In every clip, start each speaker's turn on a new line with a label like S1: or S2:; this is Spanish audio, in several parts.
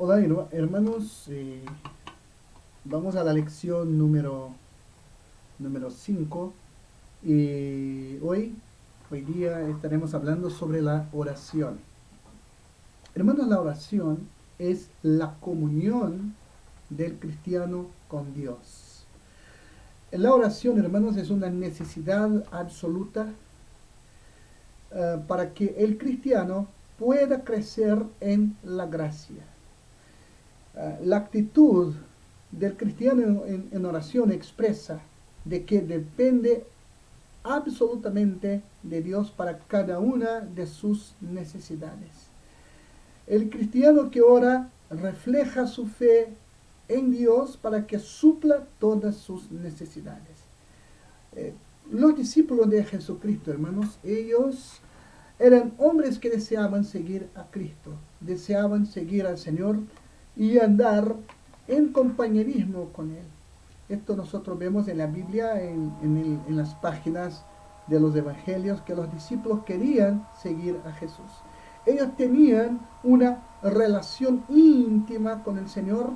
S1: Hola hermanos, vamos a la lección número 5 y hoy día estaremos hablando sobre la oración. Hermanos, la oración es la comunión del cristiano con Dios. La oración, hermanos, es una necesidad absoluta para que el cristiano pueda crecer en la gracia. La actitud del cristiano en oración expresa de que depende absolutamente de Dios para cada una de sus necesidades. El cristiano que ora refleja su fe en Dios para que supla todas sus necesidades. Eh, los discípulos de Jesucristo, hermanos, ellos eran hombres que deseaban seguir a Cristo, deseaban seguir al Señor y andar en compañerismo con Él. Esto nosotros vemos en la Biblia, en las páginas de los evangelios, que los discípulos querían seguir a Jesús. Ellos tenían una relación íntima con el Señor,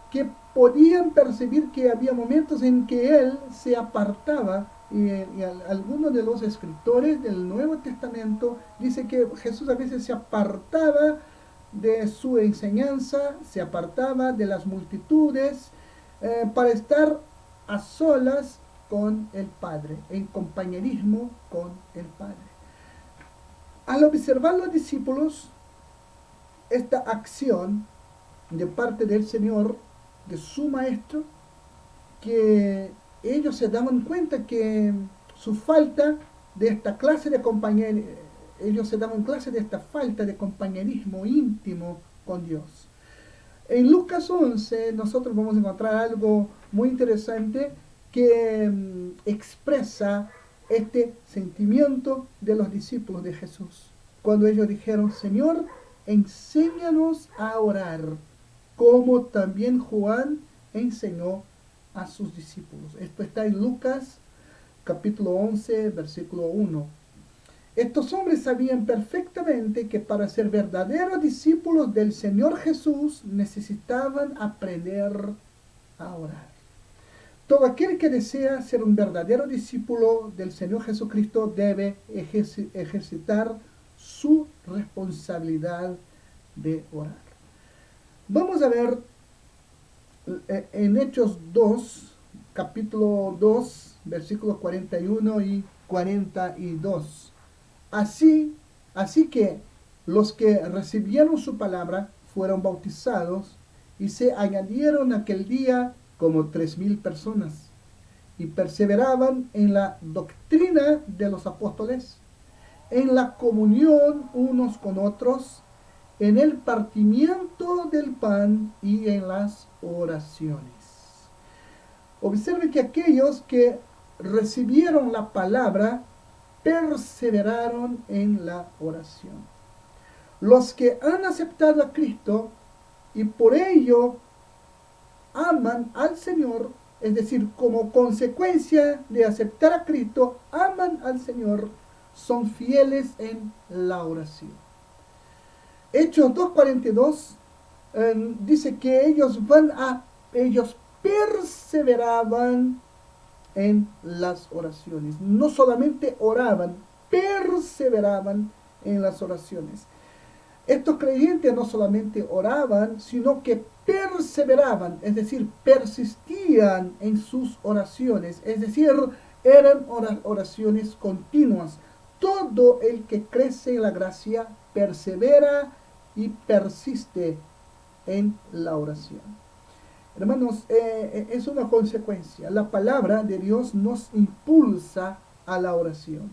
S1: que podían percibir que había momentos en que Él se apartaba, y algunos de los escritores del Nuevo Testamento dice que Jesús a veces se apartaba de su enseñanza, se apartaba de las multitudes para estar a solas con el Padre, en compañerismo con el Padre. Al observar los discípulos esta acción de parte del Señor, de su Maestro, que ellos se daban cuenta que su falta de esta clase de compañerismo, ellos se daban clase de esta falta de compañerismo íntimo con Dios. En Lucas 11 nosotros vamos a encontrar algo muy interesante que expresa este sentimiento de los discípulos de Jesús. Cuando ellos dijeron: Señor, enséñanos a orar, como también Juan enseñó a sus discípulos. Esto está en Lucas capítulo 11, versículo 1. Estos hombres sabían perfectamente que para ser verdaderos discípulos del Señor Jesús necesitaban aprender a orar. Todo aquel que desea ser un verdadero discípulo del Señor Jesucristo debe ejercitar su responsabilidad de orar. Vamos a ver en Hechos 2, capítulo 2, versículos 41 y 42. Así que los que recibieron su palabra fueron bautizados, y se añadieron aquel día como 3,000 personas, y perseveraban en la doctrina de los apóstoles, en la comunión unos con otros, en el partimiento del pan y en las oraciones. Observe que aquellos que recibieron la palabra perseveraron en la oración. Los que han aceptado a Cristo y por ello aman al Señor, es decir, como consecuencia de aceptar a Cristo, aman al Señor, son fieles en la oración. Hechos 2:42 dice que ellos perseveraban en las oraciones. No solamente oraban, perseveraban en las oraciones. Estos creyentes no solamente oraban, sino que perseveraban, es decir, persistían en sus oraciones, es decir, eran oraciones continuas. Todo el que crece en la gracia persevera y persiste en la oración. Hermanos, es una consecuencia. La palabra de Dios nos impulsa a la oración.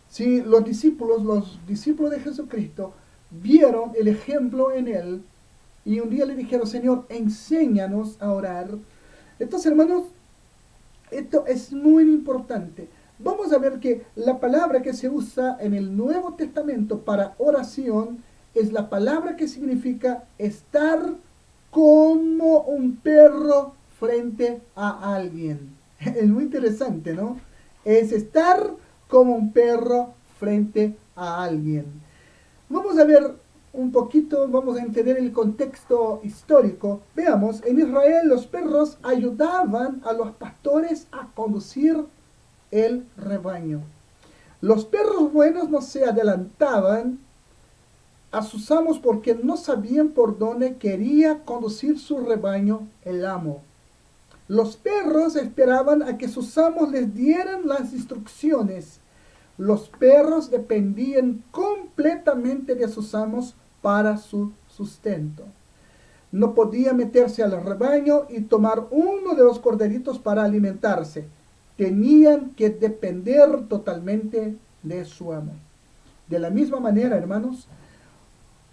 S1: Si los discípulos de Jesucristo, vieron el ejemplo en Él y un día le dijeron: Señor, enséñanos a orar. Entonces, hermanos, esto es muy importante. Vamos a ver que la palabra que se usa en el Nuevo Testamento para oración es la palabra que significa estar como un perro frente a alguien. Es muy interesante, ¿no? Es estar como un perro frente a alguien. Vamos a ver un poquito, vamos a entender el contexto histórico. Veamos, en Israel los perros ayudaban a los pastores a conducir el rebaño. Los perros buenos no se adelantaban a sus amos porque no sabían por dónde quería conducir su rebaño el amo. Los perros esperaban a que sus amos les dieran las instrucciones. Los perros dependían completamente de sus amos para su sustento. No podía meterse al rebaño y tomar uno de los corderitos para alimentarse. Tenían que depender totalmente de su amo. De la misma manera, hermanos,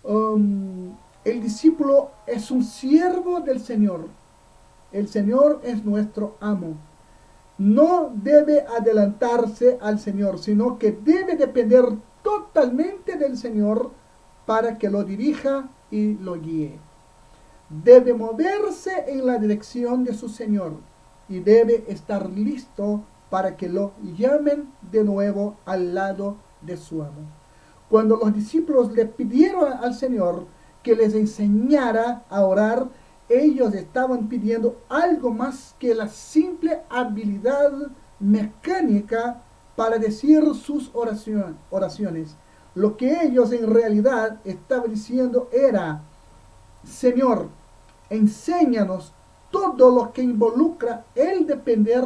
S1: el discípulo es un siervo del Señor. El Señor es nuestro amo. No debe adelantarse al Señor, sino que debe depender totalmente del Señor para que lo dirija y lo guíe. Debe moverse en la dirección de su Señor y debe estar listo para que lo llamen de nuevo al lado de su amo. Cuando los discípulos le pidieron al Señor que les enseñara a orar, ellos estaban pidiendo algo más que la simple habilidad mecánica para decir sus oraciones. Lo que ellos en realidad estaban diciendo era: Señor, enséñanos todo lo que involucra el depender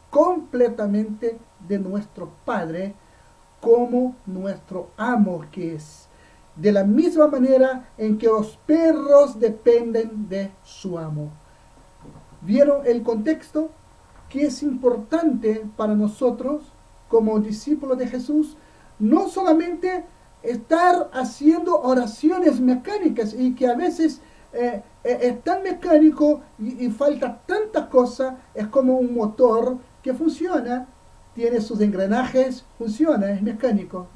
S1: completamente de nuestro Padre como nuestro amo que es. De la misma manera en que los perros dependen de su amo. ¿Vieron el contexto? Que es importante para nosotros como discípulos de Jesús, no solamente estar haciendo oraciones mecánicas y que a veces es tan mecánico y falta tanta cosa, es como un motor que funciona, tiene sus engranajes, funciona, es mecánico,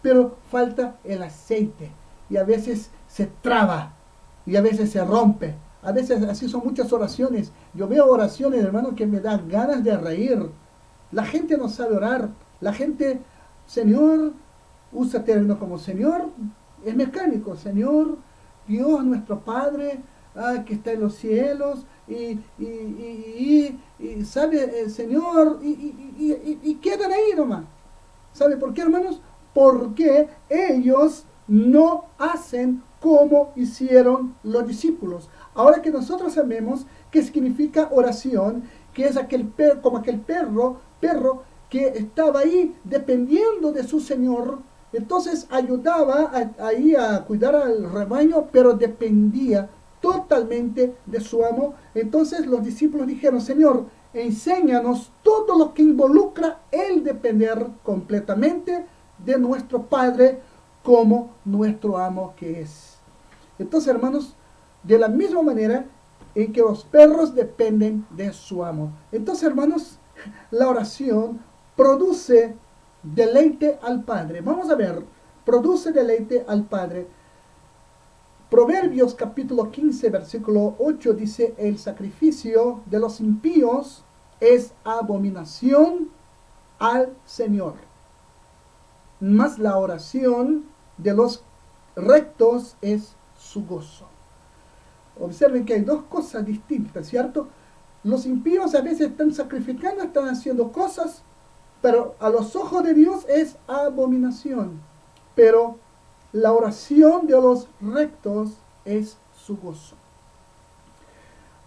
S1: pero falta el aceite y a veces se traba y a veces se rompe. A veces así son muchas oraciones. Yo veo oraciones, hermano, que me dan ganas de reír. La gente no sabe orar. La gente, Señor, usa términos como Señor, es mecánico. Señor, Dios nuestro Padre, que está en los cielos, y sabe, Señor, y quedan ahí nomás. ¿Sabe por qué, hermanos? Porque ellos no hacen como hicieron los discípulos. Ahora que nosotros sabemos qué significa oración, que es como aquel perro que estaba ahí dependiendo de su Señor, entonces ayudaba ahí a cuidar al rebaño, pero dependía totalmente de su amo. Entonces los discípulos dijeron: Señor, enséñanos todo lo que involucra el depender completamente de nuestro Padre como nuestro amo que es. Entonces, hermanos, de la misma manera en que los perros dependen de su amo. Entonces, hermanos, la oración produce deleite al Padre. Vamos a ver, produce deleite al Padre. Proverbios capítulo 15, versículo 8 dice: el sacrificio de los impíos es abominación al Señor, mas la oración de los rectos es su gozo. Observen que hay dos cosas distintas, ¿cierto? Los impíos a veces están sacrificando, están haciendo cosas, pero a los ojos de Dios es abominación. Pero la oración de los rectos es su gozo.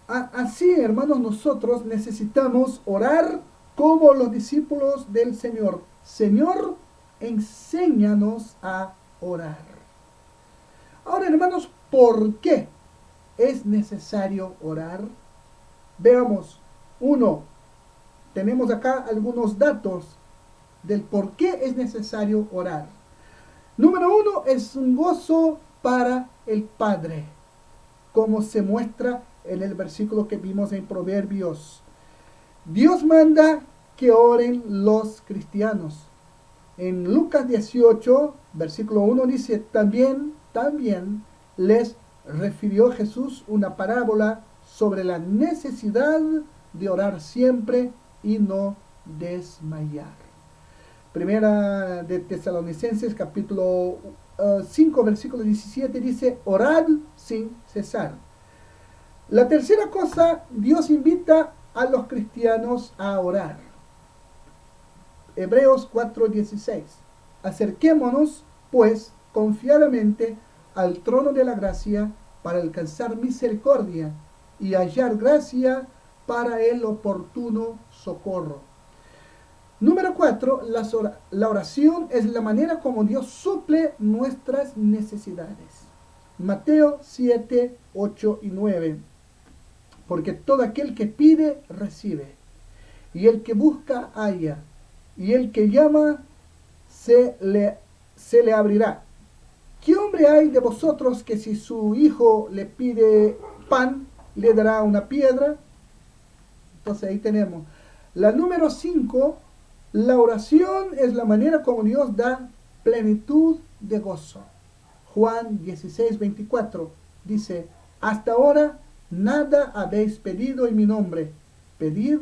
S1: Así, hermanos, nosotros necesitamos orar como los discípulos del Señor. Señor, enséñanos a orar. Ahora, hermanos, ¿por qué es necesario orar? Veamos. Uno, tenemos acá algunos datos del por qué es necesario orar. Número uno, es un gozo para el Padre, como se muestra en el versículo que vimos en Proverbios. Dios manda que oren los cristianos. En Lucas 18, versículo 1 dice: también les refirió Jesús una parábola sobre la necesidad de orar siempre y no desmayar. Primera de Tesalonicenses capítulo 5, versículo 17 dice, orad sin cesar. La tercera cosa, Dios invita a los cristianos a orar. Hebreos 4:16. Acerquémonos, pues, confiadamente al trono de la gracia para alcanzar misericordia y hallar gracia para el oportuno socorro. Número 4, la oración es la manera como Dios suple nuestras necesidades. Mateo 7, 8 y 9. Porque todo aquel que pide, recibe. Y el que busca, halla. Y el que llama, se le abrirá. ¿Qué hombre hay de vosotros que si su hijo le pide pan, le dará una piedra? Entonces ahí tenemos. La número 5, la oración es la manera como Dios da plenitud de gozo. Juan 16:24 dice, hasta ahora nada habéis pedido en mi nombre. Pedid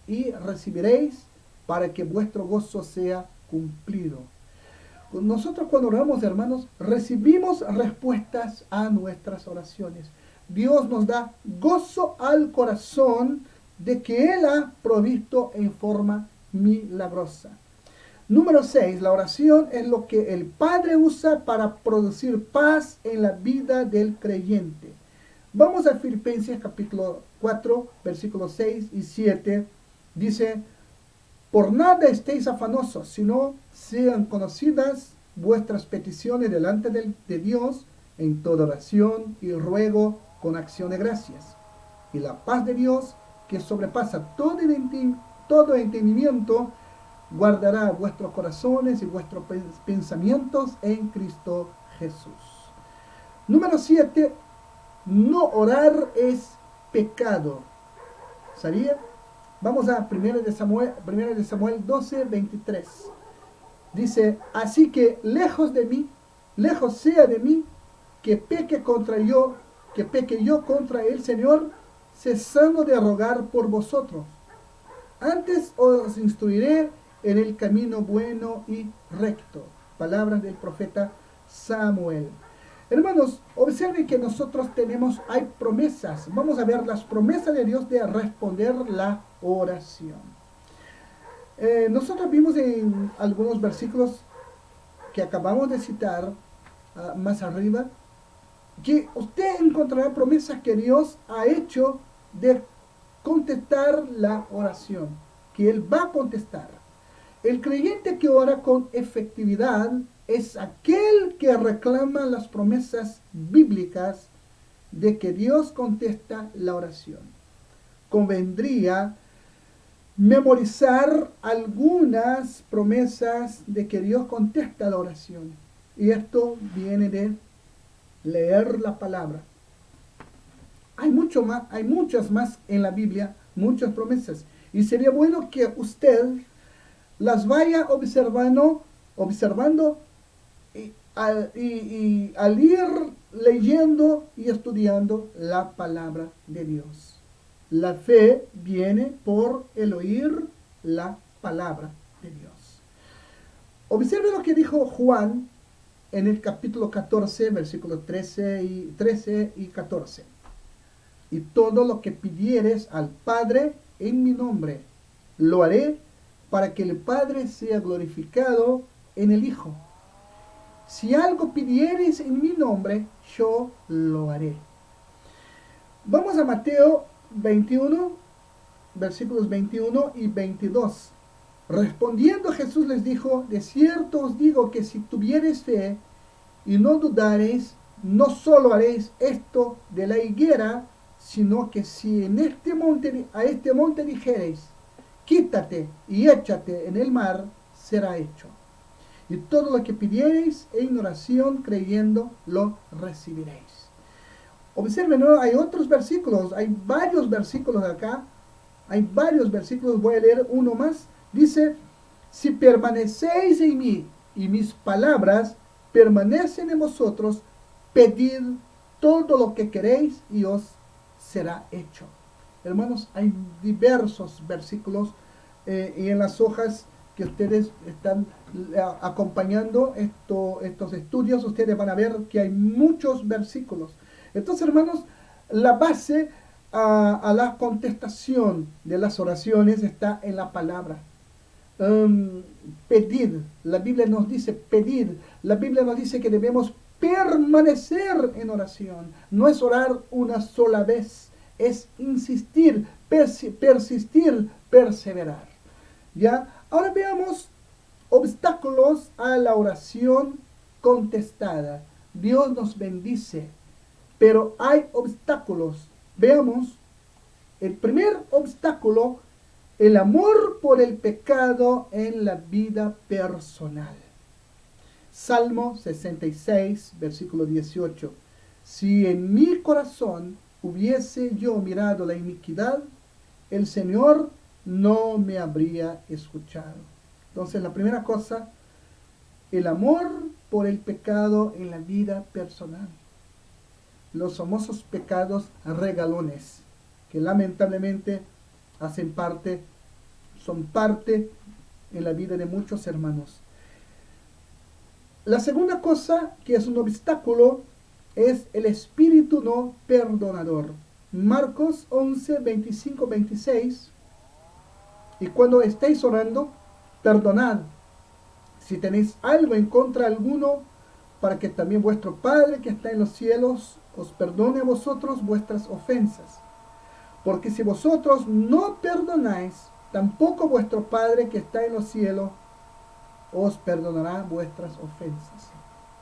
S1: y recibiréis para que vuestro gozo sea cumplido. Nosotros cuando oramos, hermanos, recibimos respuestas a nuestras oraciones. Dios nos da gozo al corazón de que Él ha provisto en forma milagrosa. Número 6, la oración es lo que el Padre usa para producir paz en la vida del creyente. Vamos a Filipenses capítulo 4, versículos 6 y 7. Dice, por nada estéis afanosos, sino sean conocidas vuestras peticiones delante de Dios en toda oración y ruego con acción de gracias. Y la paz de Dios, que sobrepasa todo entendimiento, guardará vuestros corazones y vuestros pensamientos en Cristo Jesús. Número 7, no orar es pecado. ¿Sabía? Vamos a 1 de Samuel 12, 23. Dice, así que lejos sea de mí, que peque yo contra el Señor, cesando de rogar por vosotros. Antes os instruiré en el camino bueno y recto. Palabras del profeta Samuel. Hermanos, observen que nosotros hay promesas. Vamos a ver las promesas de Dios de responder la oración. Nosotros vimos en algunos versículos que acabamos de citar más arriba, que usted encontrará promesas que Dios ha hecho de contestar la oración, que Él va a contestar. El creyente que ora con efectividad es aquel que reclama las promesas bíblicas de que Dios contesta la oración. Convendría memorizar algunas promesas de que Dios contesta la oración. Y esto viene de leer la palabra. Hay muchas más en la Biblia, muchas promesas. Y sería bueno que usted las vaya observando y al ir leyendo y estudiando la palabra de Dios. La fe viene por el oír la palabra de Dios. Observe lo que dijo Juan en el capítulo 14, versículos 13 y 14. Y todo lo que pidieres al Padre en mi nombre, lo haré para que el Padre sea glorificado en el Hijo. Si algo pidieres en mi nombre, yo lo haré. Vamos a Mateo 21, versículos 21 y 22. Respondiendo Jesús les dijo, de cierto os digo que si tuviereis fe y no dudareis, no solo haréis esto de la higuera, sino que si a este monte dijereis, quítate y échate en el mar, será hecho. Y todo lo que pidiereis en oración creyendo, lo recibiréis. Observen, ¿no? Hay otros versículos, hay varios versículos acá, voy a leer uno más. Dice, si permanecéis en mí y mis palabras permanecen en vosotros, pedid todo lo que queréis y os será hecho. Hermanos, hay diversos versículos y en las hojas que ustedes están acompañando estos estudios, ustedes van a ver que hay muchos versículos. Entonces, hermanos, la base a la contestación de las oraciones está en la palabra. Pedir, la Biblia nos dice pedir, la Biblia nos dice que debemos permanecer en oración. No es orar una sola vez, es insistir, persistir, perseverar. ¿Ya? Ahora veamos obstáculos a la oración contestada. Dios nos bendice, pero hay obstáculos. Veamos, el primer obstáculo, el amor por el pecado en la vida personal. Salmo 66, versículo 18. Si en mi corazón hubiese yo mirado la iniquidad, el Señor no me habría escuchado. Entonces, la primera cosa, el amor por el pecado en la vida personal. Los famosos pecados regalones, que lamentablemente son parte en la vida de muchos hermanos. La segunda cosa, que es un obstáculo, es el espíritu no perdonador. Marcos 11, 25, 26. Y cuando estéis orando, perdonad si tenéis algo en contra alguno, para que también vuestro Padre que está en los cielos os perdone a vosotros vuestras ofensas. Porque si vosotros no perdonáis, tampoco vuestro Padre que está en los cielos os perdonará vuestras ofensas.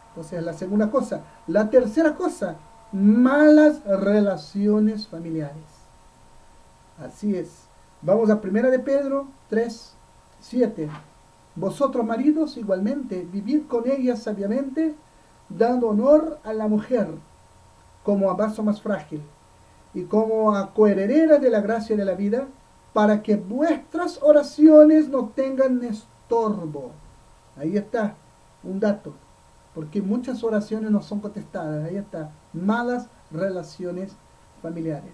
S1: Entonces, la segunda cosa. La tercera cosa, malas relaciones familiares. Así es. Vamos a 1 de Pedro 3, 7. Vosotros maridos igualmente, vivid con ellas sabiamente, dando honor a la mujer como a vaso más frágil y como a coheredera de la gracia de la vida, para que vuestras oraciones no tengan estorbo. Ahí está, un dato, porque muchas oraciones no son contestadas. Ahí está, malas relaciones familiares.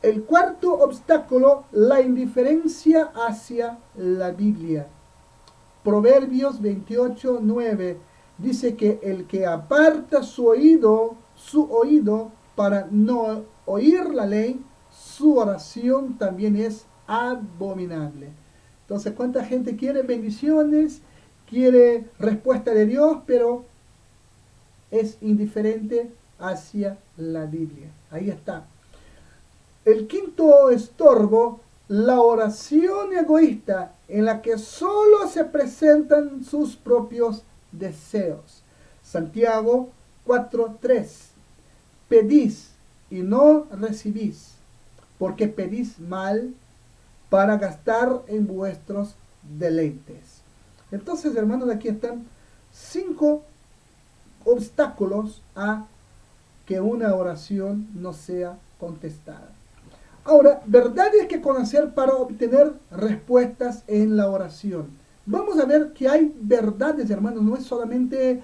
S1: El cuarto obstáculo, la indiferencia hacia la Biblia. Proverbios 28, 9 dice que el que aparta su oído para no oír la ley, su oración también es abominable. Entonces, ¿cuánta gente quiere bendiciones, quiere respuesta de Dios, pero es indiferente hacia la Biblia? Ahí está. El quinto estorbo, la oración egoísta, en la que solo se presentan sus propios deseos. Santiago 4:3. Pedís y no recibís, porque pedís mal para gastar en vuestros deleites. Entonces, hermanos, aquí están 5 obstáculos a que una oración no sea contestada. Ahora, verdades que conocer para obtener respuestas en la oración. Vamos a ver que hay verdades, hermanos, no es solamente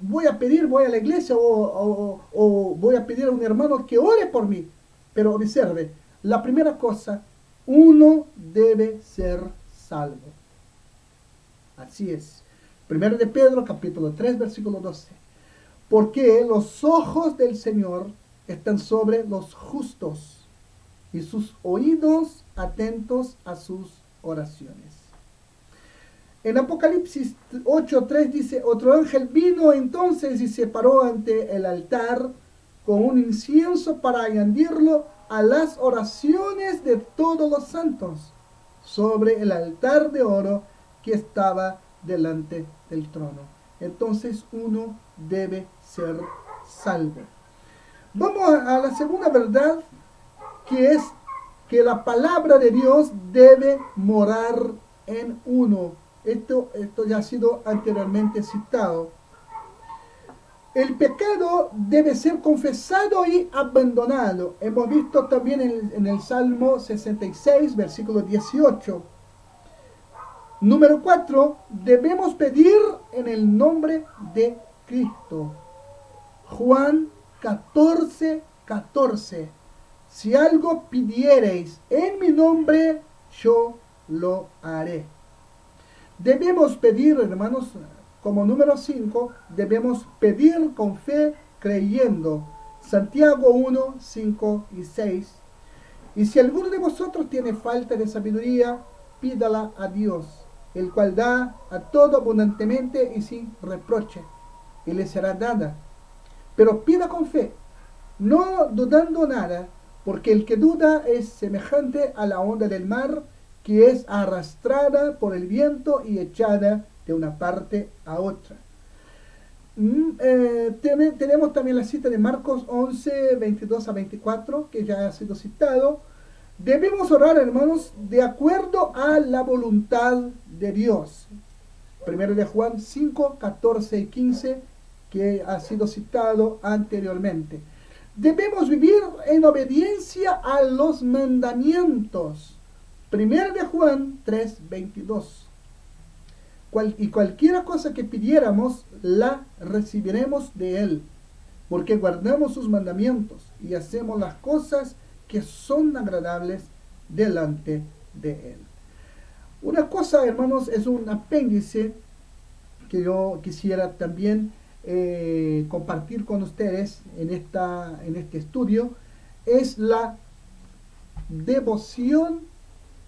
S1: voy a pedir, voy a la iglesia o voy a pedir a un hermano que ore por mí. Pero observe, la primera cosa, uno debe ser salvo. Así es. 1 de Pedro, capítulo 3, versículo 12. Porque los ojos del Señor están sobre los justos y sus oídos atentos a sus oraciones. En Apocalipsis 8:3 dice, otro ángel vino entonces y se paró ante el altar con un incienso para añadirlo a las oraciones de todos los santos sobre el altar de oro que estaba delante del trono. Entonces uno debe ser salvo. Vamos a la segunda verdad, que es que la palabra de Dios debe morar en uno. Esto ya ha sido anteriormente citado. El pecado debe ser confesado y abandonado. Hemos visto también en el Salmo 66, versículo 18. Número 4, debemos pedir en el nombre de Cristo. Juan 14, 14. si algo pidiereis en mi nombre, yo lo haré. Debemos pedir, hermanos, como número 5, debemos pedir con fe, creyendo. Santiago 1, 5 y 6. Y si alguno de vosotros tiene falta de sabiduría, pídala a Dios, el cual da a todo abundantemente y sin reproche, y le será dada. Pero pida con fe, no dudando nada, porque el que duda es semejante a la onda del mar, que es arrastrada por el viento y echada de una parte a otra. Tenemos también la cita de Marcos 11, 22 a 24, que ya ha sido citado. Debemos orar, hermanos, de acuerdo a la voluntad de Dios. Primero de Juan 5, 14 y 15, que ha sido citado anteriormente. Debemos vivir en obediencia a los mandamientos. Primero de Juan 3, 22. Y cualquiera cosa que pidiéramos, la recibiremos de Él, porque guardamos sus mandamientos y hacemos las cosas que son agradables delante de Él. Una cosa, hermanos, es un apéndice que yo quisiera también compartir con ustedes en este estudio, es la devoción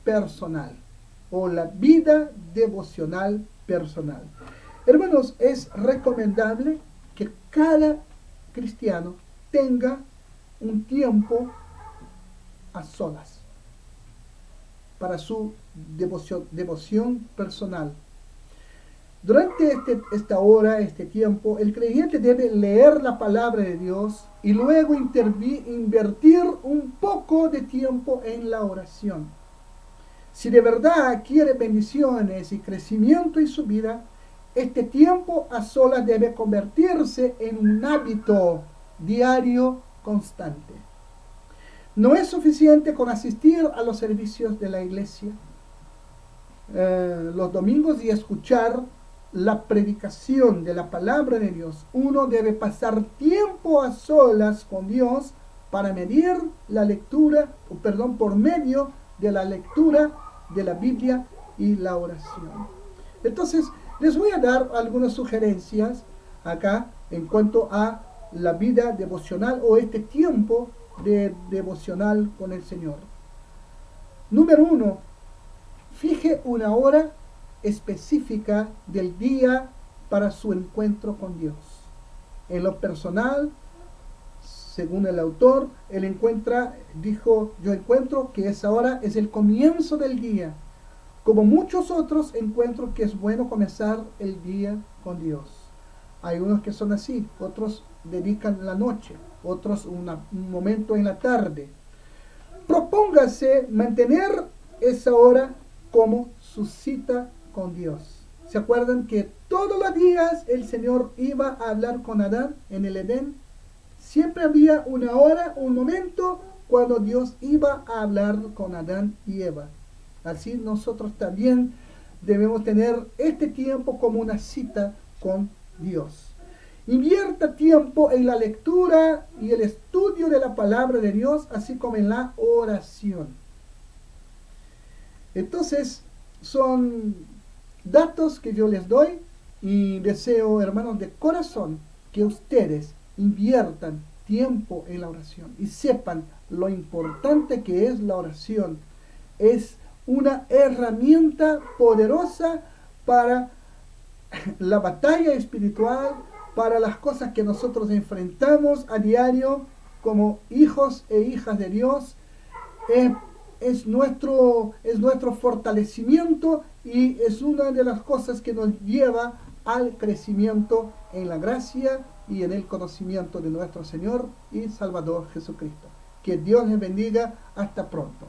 S1: personal o la vida devocional personal. Hermanos, es recomendable que cada cristiano tenga un tiempo a solas para su devoción personal. Durante esta hora, este tiempo, el creyente debe leer la palabra de Dios y luego invertir un poco de tiempo en la oración. Si de verdad quiere bendiciones y crecimiento en su vida, este tiempo a solas debe convertirse en un hábito diario constante. No es suficiente con asistir a los servicios de la iglesia los domingos y escuchar la predicación de la palabra de Dios. Uno debe pasar tiempo a solas con Dios para medir la lectura, por medio de la lectura de la Biblia y la oración. Entonces, les voy a dar algunas sugerencias acá en cuanto a la vida devocional o este tiempo de devocional con el Señor. Número 1, fije una hora específica del día para su encuentro con Dios. En lo personal, según el autor, yo encuentro que esa hora es el comienzo del día. Como muchos otros, encuentro que es bueno comenzar el día con Dios. Hay unos que son así, otros dedican la noche, otros un momento en la tarde. Propóngase mantener esa hora como su cita con Dios. ¿Se acuerdan que todos los días el Señor iba a hablar con Adán en el Edén? Siempre había una hora, un momento cuando Dios iba a hablar con Adán y Eva. Así nosotros también debemos tener este tiempo como una cita con Dios. Invierta tiempo en la lectura y el estudio de la palabra de Dios, así como en la oración. Entonces, son datos que yo les doy y deseo, hermanos, de corazón que ustedes inviertan tiempo en la oración y sepan lo importante que es la oración. Es una herramienta poderosa para la batalla espiritual, para las cosas que nosotros enfrentamos a diario como hijos e hijas de Dios. Es nuestro fortalecimiento y es una de las cosas que nos lleva al crecimiento en la gracia y en el conocimiento de nuestro Señor y Salvador Jesucristo. Que Dios les bendiga. Hasta pronto.